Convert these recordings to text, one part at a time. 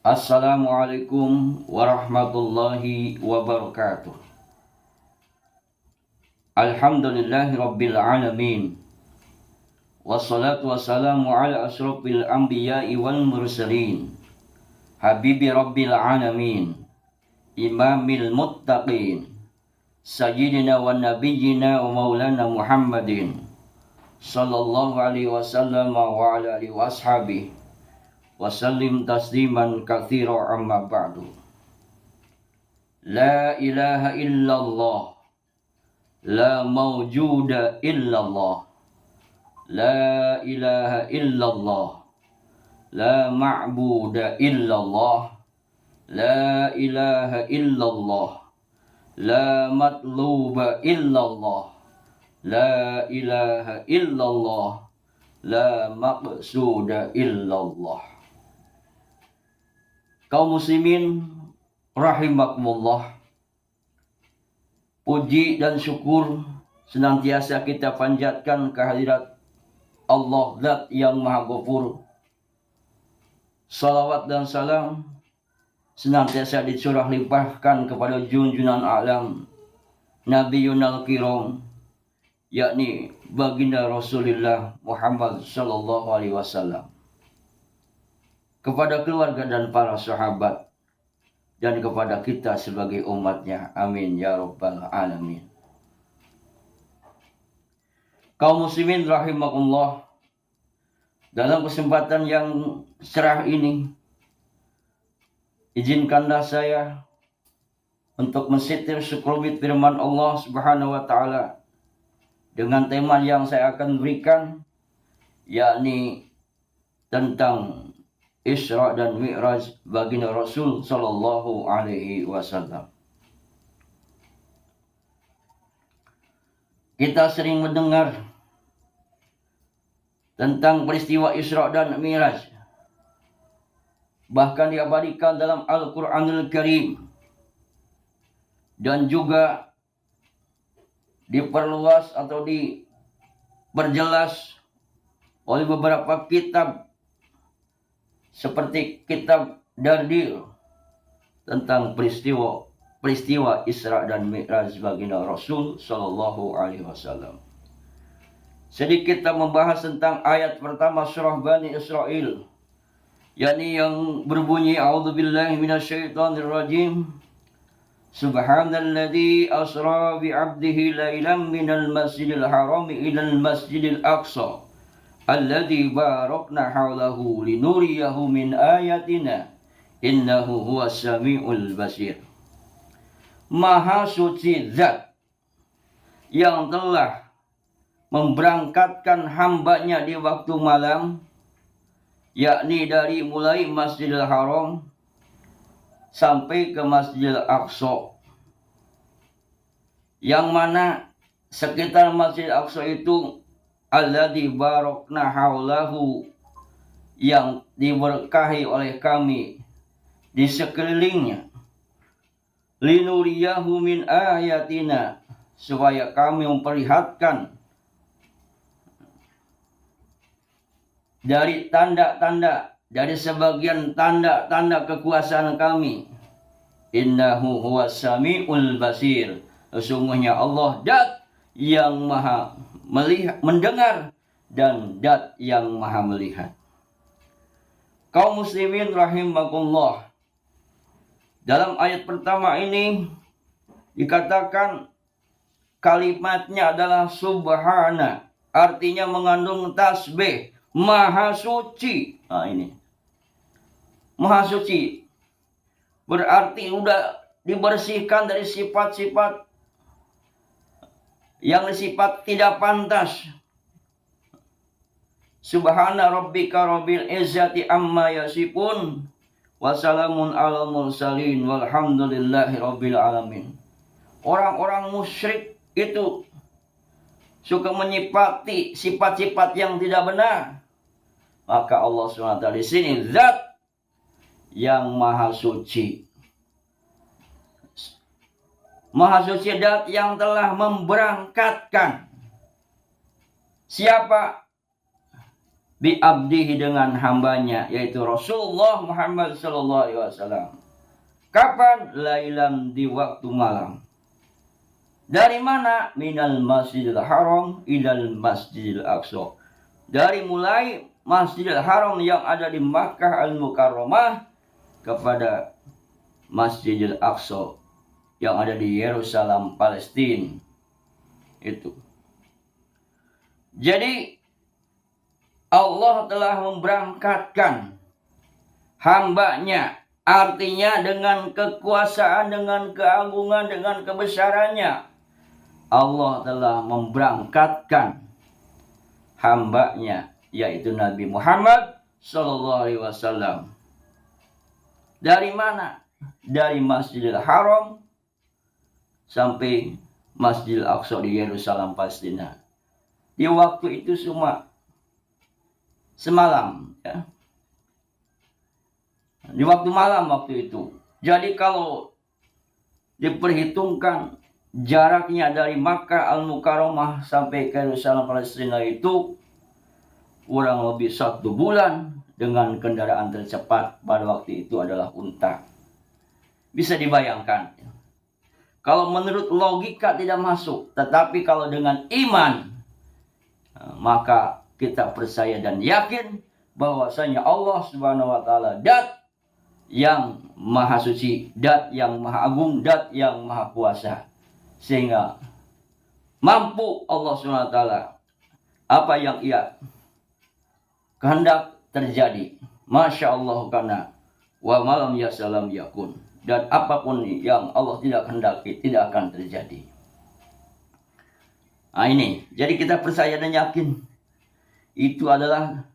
Assalamualaikum warahmatullahi wabarakatuh. Alhamdulillahi rabbil alamin. Wassalatu wassalamu ala asrafil anbiya'i wal mursalin. Habibi rabbil alamin. Imamil muttaqin. Sayyidina wa nabiyyina wa maulana Muhammadin sallallahu alaihi wasallam wa ala alihi wa ashabihi wasallim tasliman katsira amma ba'du. La ilaha illallah, la mawjuda illallah, la ilaha illallah, la ma'buda illallah, la ilaha illallah, la matluba illallah, la ilaha illallah, la maqsuda illallah. Kaum muslimin rahimakumullah, puji dan syukur senantiasa kita panjatkan kehadirat Allah Zat yang Maha Ghafur. Salawat dan salam senantiasa dicurah limpahkan kepada junjunan alam Nabiyunal Kiram, yakni baginda Rasulullah Muhammad sallallahu alaihi wasallam, kepada keluarga dan para sahabat, dan kepada kita sebagai umatnya. Amin ya rabbal alamin. Kaum muslimin rahimakumullah, dalam kesempatan yang cerah ini, izinkanlah saya untuk mensitir sekelumit firman Allah Subhanahu wa taala dengan tema yang saya akan berikan, yakni tentang Isra dan Mi'raj baginda Rasul sallallahu alaihi wasallam. Kita sering mendengar tentang peristiwa Isra dan Mi'raj, bahkan diabadikan dalam Al-Qur'anul Karim, dan juga diperluas atau diperjelas oleh beberapa kitab seperti kitab Dardil tentang peristiwa Isra dan Mi'raj baginda Rasul sallallahu alaihi wasallam. Sedikit kita membahas tentang ayat pertama surah Bani Israil, yakni yang berbunyi a'udzubillahi minasyaitonirrajim. Subhanalladzi asra bi 'abdihi lailan minal masjidil harami ilal masjidil aqsa alladzi barakna haulahu linuriyahu min ayatina innahu huwas samiul basir. Maha suci Zat yang telah memberangkatkan hambanya di waktu malam, yakni dari mulai Masjidil Haram sampai ke Masjidil Aqsa, yang mana sekitar Masjidil Aqsa itu alladzi barakna haulahu, yang diberkahi oleh kami di sekelilingnya, linuriyahu min ayatina, supaya kami memperlihatkan dari tanda-tanda, dari sebagian tanda-tanda kekuasaan kami. Innahu huwas samiul basir, sesungguhnya Allah Dat yang maha melihat, mendengar, dan Dat yang maha melihat. Kaum muslimin rahimakumullah, dalam ayat pertama ini dikatakan kalimatnya adalah subhana, artinya mengandung tasbih, maha suci. Nah, ini maha suci berarti sudah dibersihkan dari sifat-sifat yang sifat tidak pantas. Subhana rabbika rabbil izzati amma yasifun, wassalamun ala mursalin, walhamdulillahi rabbil alamin. Orang-orang musyrik itu suka menyifati sifat-sifat yang tidak benar. Maka Allah SWT di sini Zat yang maha suci. Maha suci Dat yang telah memberangkatkan. Siapa? bi abdihi dengan hambanya, yaitu Rasulullah Muhammad sallallahu alaihi wasallam. Kapan? Lailam, di waktu malam. Dari mana? Minal Masjidil Haram ilal Masjidil Aqsa. Dari mulai Masjidil Haram yang ada di Makkah Al-Mukarramah kepada Masjidil Aqsa yang ada di Yerusalem, Palestina. Itu. Jadi Allah telah memberangkatkan hambanya, artinya dengan kekuasaan, dengan keagungan, dengan kebesarannya. Allah telah memberangkatkan hambanya, yaitu Nabi Muhammad sallallahu alaihi wasallam. Dari mana? Dari Masjidil Haram sampai Masjidil Aqsa di Yerusalem, Palestina. Di waktu itu cuma semalam, ya. Di waktu malam waktu itu. Jadi kalau diperhitungkan jaraknya dari Makkah Al-Mukarramah sampai ke Yerusalem, Palestina itu kurang lebih 1 bulan dengan kendaraan tercepat pada waktu itu adalah unta. Bisa dibayangkan. Kalau menurut logika tidak masuk, tetapi kalau dengan iman, maka kita percaya dan yakin bahwasanya Allah Subhanahu wa taala Dat yang maha suci, Dat yang maha agung, Dat yang maha kuasa. Sehingga mampu Allah Subhanahu wa taala apa yang ia kehendak terjadi. Masya Allah kana wa malam ya salam yakun. Dan apapun yang Allah tidak kehendaki tidak akan terjadi. Nah ini, jadi kita percaya dan yakin itu adalah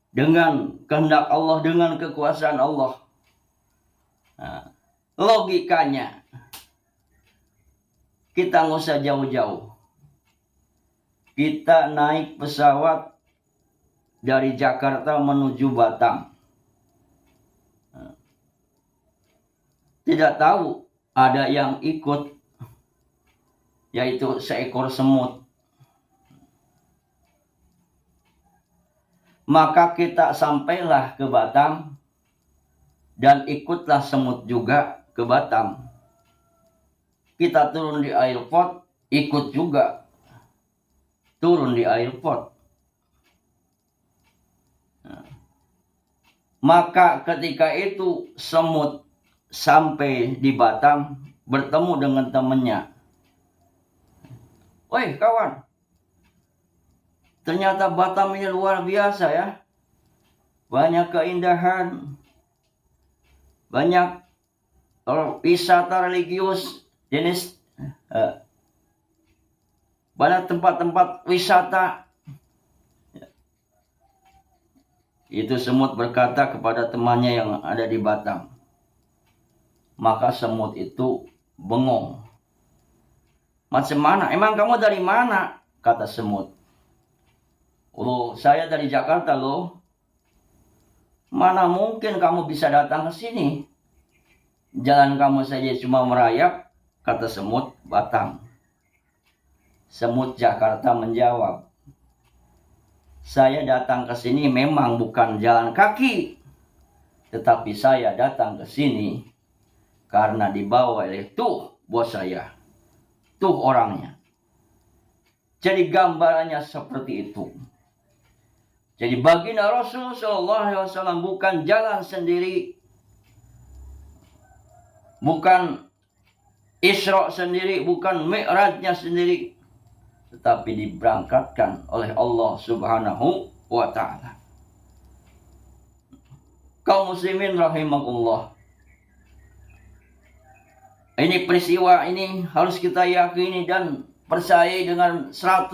dengan kehendak Allah, dengan kekuasaan Allah. Nah, logikanya kita nggak usah jauh-jauh. Kita naik pesawat dari Jakarta menuju Batam. Tidak tahu ada yang ikut, yaitu seekor semut. Maka kita sampailah ke Batam dan ikutlah semut juga ke Batam. Kita turun di airport, ikut juga turun di airport. Maka ketika itu semut sampai di Batam, bertemu dengan temannya. Woi kawan, ternyata Batam ini luar biasa ya. Banyak keindahan, banyak wisata religius, jenis banyak tempat-tempat wisata. Itu semut berkata kepada temannya yang ada di Batam. Maka semut itu bengong. Macam mana? Emang kamu dari mana? Kata semut. Oh, saya dari Jakarta loh. Mana mungkin kamu bisa datang ke sini? Jalan kamu saja cuma merayap, kata semut Batam. Semut Jakarta menjawab, saya datang ke sini memang bukan jalan kaki, tetapi saya datang ke sini karena dibawa oleh tuh bos saya, tuh orangnya. Jadi gambarannya seperti itu. Jadi baginda Rasul Sallallahu Alaihi Wasallam bukan jalan sendiri, bukan Isra sendiri, bukan Mi'rajnya sendiri, tetapi diberangkatkan oleh Allah Subhanahu wa Ta'ala. Kaum muslimin rahimakumullah. Ini peristiwa ini harus kita yakini dan percaya dengan 100%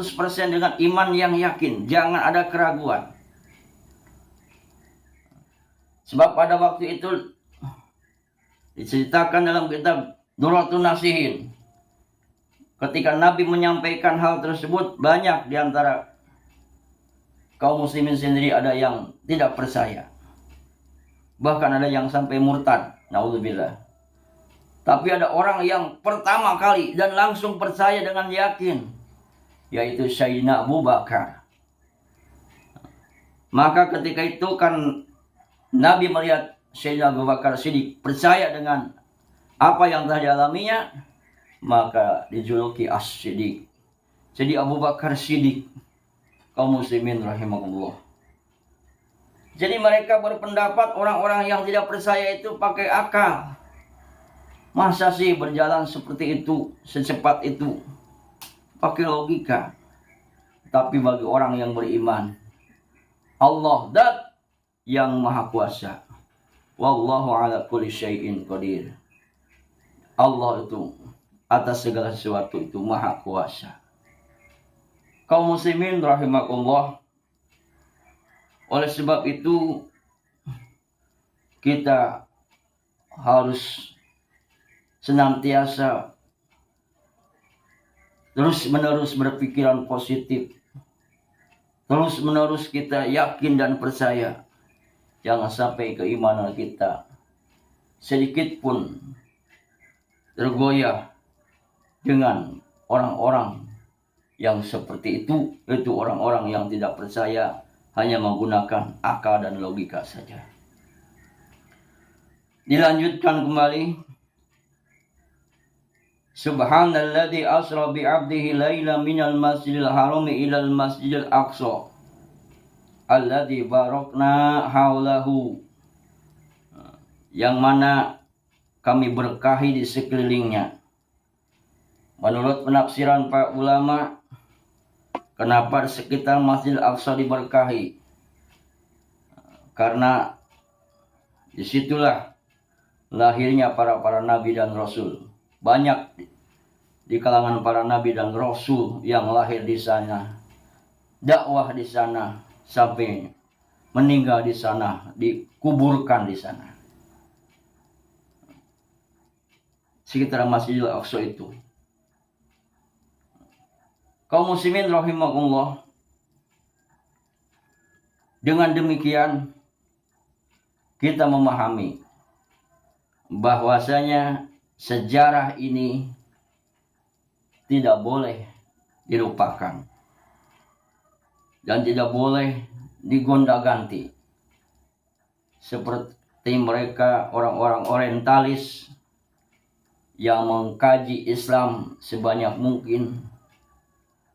dengan iman yang yakin. Jangan ada keraguan. Sebab pada waktu itu diceritakan dalam kitab Nuratul Nasihin. Ketika Nabi menyampaikan hal tersebut, banyak di antara kaum muslimin sendiri ada yang tidak percaya. Bahkan ada yang sampai murtad. Naudzubillah. Tapi ada orang yang pertama kali dan langsung percaya dengan yakin, yaitu Sayyidina Abu Bakar. Maka ketika itu kan Nabi melihat Sayyidina Abu Bakar Siddiq percaya dengan apa yang telah dialaminya, maka dijuluki As-Siddiq. Jadi Abu Bakar Siddiq, kaum muslimin rahimahullah. Jadi mereka berpendapat orang-orang yang tidak percaya itu pakai akal. Masa sih berjalan seperti itu, secepat itu? Pakai logika. Tapi bagi orang yang beriman, Allah dat yang maha kuasa. Wallahu ala kulli syai'in qadir. Allah itu atas segala sesuatu itu maha kuasa. Kaum muslimin rahimakumullah. Oleh sebab itu kita harus senantiasa terus-menerus berpikiran positif. Terus-menerus kita yakin dan percaya. Jangan sampai keimanan kita sedikit pun tergoyah dengan orang-orang yang seperti itu. Itu orang-orang yang tidak percaya, hanya menggunakan akal dan logika saja. Dilanjutkan kembali. Subhanalladzi asra bi 'abdihi laila minal masjidil harami ilal masjidil aqsa alladzi barakna haulahu, yang mana kami berkahi di sekelilingnya. Menurut penafsiran para ulama, kenapa di sekitar Masjidil Aqsa diberkahi? Karena disitulah lahirnya para nabi dan rasul. Banyak di kalangan para nabi dan rasul yang lahir di sana, dakwah di sana, sampai meninggal di sana, dikuburkan di sana. Sekitar Masjidil Aqsa itu. Kaum muslimin rahimakumullah. Dengan demikian kita memahami bahwasanya sejarah ini tidak boleh dilupakan dan tidak boleh digonda-ganti seperti mereka orang-orang orientalis yang mengkaji Islam sebanyak mungkin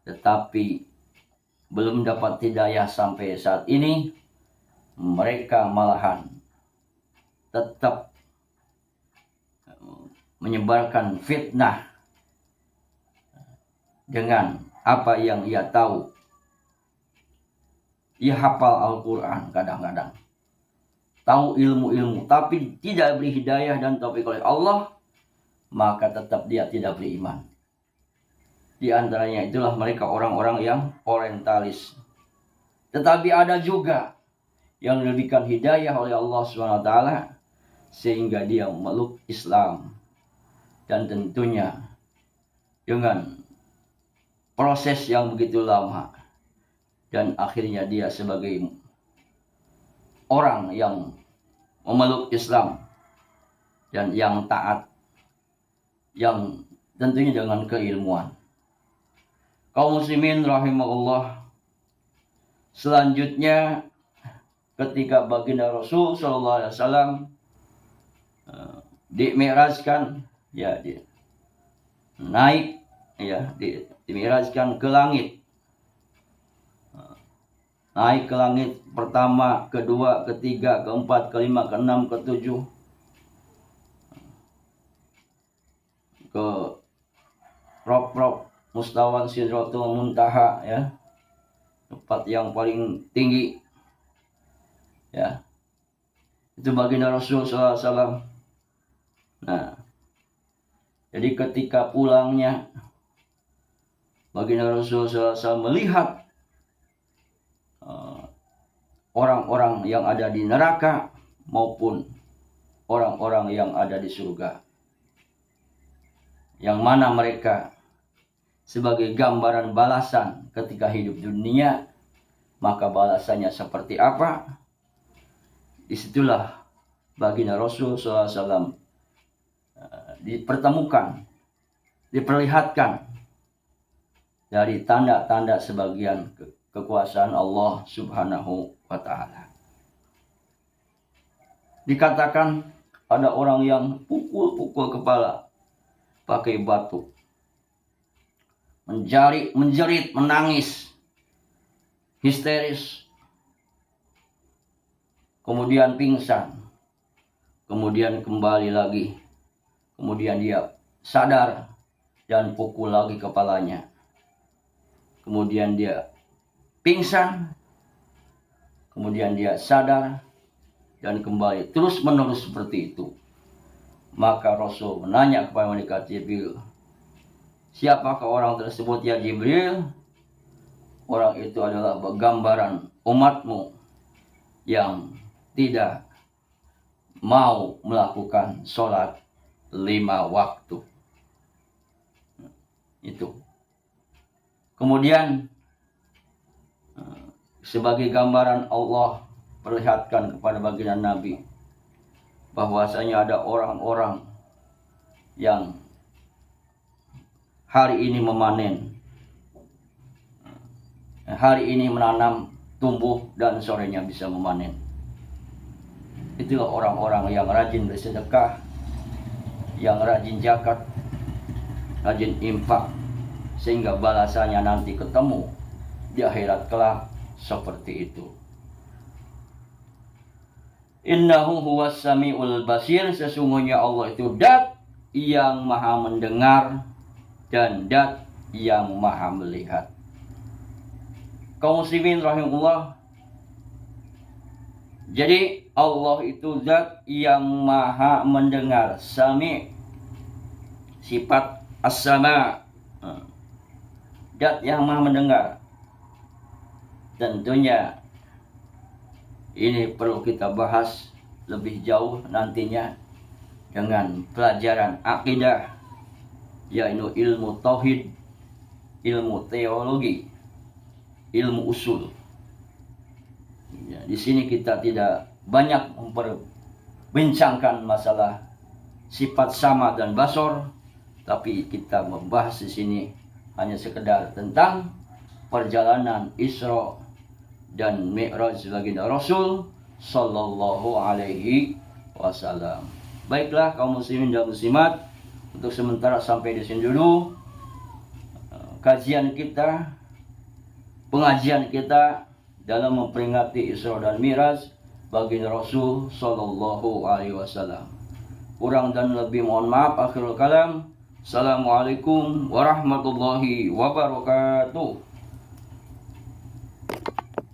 tetapi belum dapat hidayah sampai saat ini. Mereka malahan tetap menyebarkan fitnah dengan apa yang ia tahu. Ia hafal Al-Quran kadang-kadang, tahu ilmu-ilmu, tapi tidak beri hidayah dan taufik oleh Allah, maka tetap dia tidak beriman. Di antaranya itulah mereka orang-orang yang orientalis. Tetapi ada juga yang diberikan hidayah oleh Allah SWT sehingga dia memeluk Islam. Dan tentunya dengan proses yang begitu lama. Dan akhirnya dia sebagai orang yang memeluk Islam dan yang taat, yang tentunya dengan keilmuan. Kaum muslimin rahimahullah. Selanjutnya ketika baginda Rasul SAW dimi'rajkan, ya, naik, ya, dimi'rajkan ke langit. Naik ke langit pertama, kedua, ketiga, keempat, kelima, keenam, ketujuh, ke rob mustawan sidratul muntaha, ya, tempat yang paling tinggi, ya, itu baginda Rasul SAW. Nah, jadi ketika pulangnya baginda Rasul SAW melihat orang-orang yang ada di neraka maupun orang-orang yang ada di surga, yang mana mereka sebagai gambaran balasan ketika hidup dunia, maka balasannya seperti apa? Disitulah baginda Rasul SAW dipertemukan, diperlihatkan dari tanda-tanda sebagian kekuasaan Allah Subhanahu wa ta'ala. Dikatakan ada orang yang pukul-pukul kepala pakai batu, menjerit, menangis, histeris, kemudian pingsan, kemudian kembali lagi, kemudian dia sadar dan pukul lagi kepalanya, kemudian dia pingsan, kemudian dia sadar dan kembali, terus menerus seperti itu. Maka Rasul menanya kepada malaikat Jibril, siapakah orang tersebut ya Jibril? Orang itu adalah gambaran umatmu yang tidak mau melakukan sholat 5 waktu. Itu. Kemudian sebagai gambaran Allah perlihatkan kepada baginda Nabi bahwasanya ada orang-orang yang hari ini memanen, hari ini menanam, tumbuh, dan sorenya bisa memanen. Itulah orang-orang yang rajin bersedekah, yang rajin zakat, rajin infak, sehingga balasannya nanti ketemu di akhirat kelak seperti itu. Innahu huwas samiul basir, sesungguhnya Allah itu Dat yang maha mendengar dan Dat yang maha melihat. Kaum muslimin rahimahullah, jadi Allah itu Zat yang maha mendengar, Sami, sifat as-sama, Zat yang maha mendengar. Tentunya ini perlu kita bahas lebih jauh nantinya dengan pelajaran akidah, yaitu ilmu tauhid, ilmu teologi, ilmu usul. Ya, di sini kita tidak banyak memperbincangkan masalah sifat sama dan basor, tapi kita membahas di sini hanya sekedar tentang perjalanan Isra dan Mi'raj baginda Rasul sallallahu alaihi wasallam. Baiklah kaum muslimin dan muslimat, untuk sementara sampai di sini dulu kajian kita, pengajian kita dalam memperingati Isra dan Mi'raj baginda Rasul sallallahu alaihi wasallam. Kurang dan lebih mohon maaf. Akhirul kalam. Assalamualaikum warahmatullahi wabarakatuh.